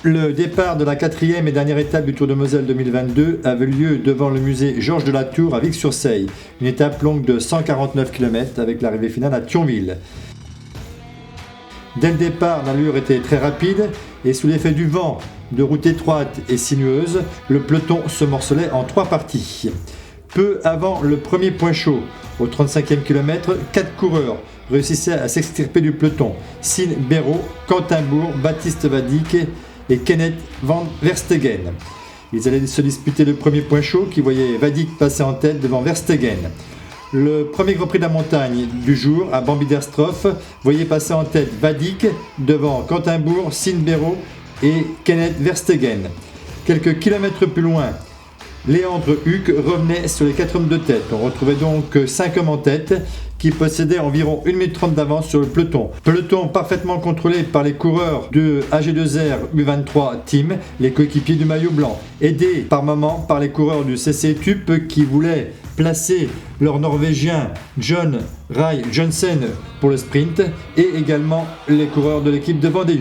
Le départ de la 4e et dernière étape du Tour de Moselle 2022 avait lieu devant le musée Georges de la Tour à Vic-sur-Seille, une étape longue de 149 km avec l'arrivée finale à Thionville. Dès le départ, l'allure était très rapide et sous l'effet du vent, de route étroite et sinueuse, le peloton se morcelait en 3 parties. Peu avant le premier point chaud, au 35e kilomètre, 4 coureurs réussissaient à s'extirper du peloton. Sine Béraud, Quentin Bourg, Baptiste Vadic et Kenneth Van Verstegen. Ils allaient se disputer le premier point chaud qui voyait Vadic passer en tête devant Verstegen. Le premier Grand Prix de la montagne du jour à Bambi-Derstroff voyait passer en tête Vadic devant Quentin Bourg, Sine Béraud et Kenneth Verstegen. Quelques kilomètres plus loin, Léandre Huc revenait sur les 4 hommes de tête. On retrouvait donc 5 hommes en tête qui possédaient environ 1 minute 30 d'avance sur le peloton. Peloton parfaitement contrôlé par les coureurs de AG2R U23 Team, les coéquipiers du maillot blanc, aidés par moments par les coureurs du CC Tup qui voulaient placer leur Norvégien John Rai Johnsen pour le sprint et également les coureurs de l'équipe de Vendée.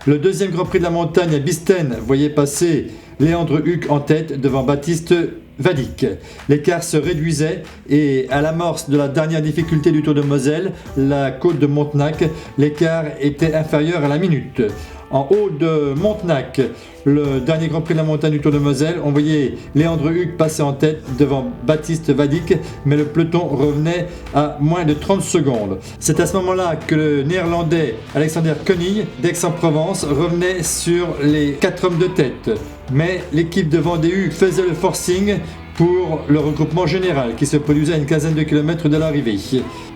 Le deuxième Grand Prix de la montagne à Bisten voyait passer Léandre Huc en tête devant Baptiste Vadic. L'écart se réduisait et à l'amorce de la dernière difficulté du Tour de Moselle, la côte de Montenac, l'écart était inférieur à la minute. En haut de Montenac, le dernier Grand Prix de la montagne du Tour de Moselle, on voyait Léandre Huc passer en tête devant Baptiste Vadic, mais le peloton revenait à moins de 30 secondes. C'est à ce moment-là que le néerlandais Alexander Koenig d'Aix-en-Provence revenait sur les 4 hommes de tête. Mais l'équipe de Vendée faisait le forcing pour le regroupement général qui se produisait à une quinzaine de kilomètres de l'arrivée.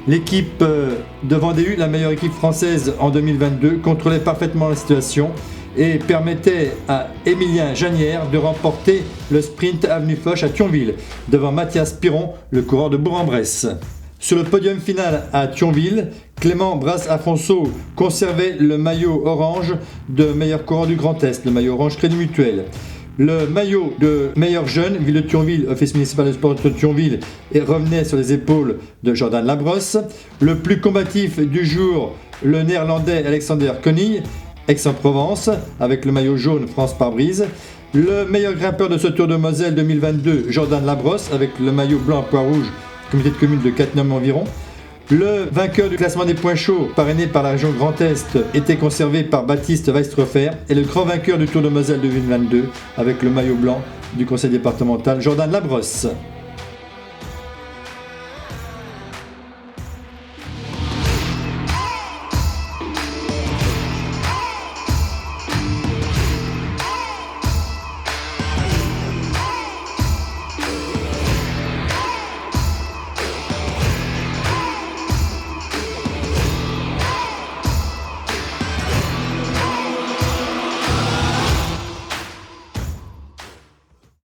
L'équipe de Vendée, la meilleure équipe française en 2022, contrôlait parfaitement la situation et permettait à Émilien Janière de remporter le sprint avenue Foch à Thionville devant Mathias Piron, le coureur de Bourg-en-Bresse. Sur le podium final à Thionville, Clément Brasse-Afonso conservait le maillot orange de meilleur coureur du Grand Est, le maillot orange Crédit Mutuel. Le maillot de meilleur jeune, Ville de Thionville, Office municipal de sport de Thionville, et revenait sur les épaules de Jordan Labrosse. Le plus combatif du jour, le néerlandais Alexander Koenig, Aix-en-Provence, avec le maillot jaune France Pare-Brise. Le meilleur grimpeur de ce Tour de Moselle 2022, Jordan Labrosse, avec le maillot blanc pois rouge, communauté de communes de 4 noms environ. Le vainqueur du classement des points chauds, parrainé par la région Grand Est, était conservé par Baptiste Weistroffer et le grand vainqueur du Tour de Moselle 2022, avec le maillot blanc du conseil départemental, Jordan Labrosse.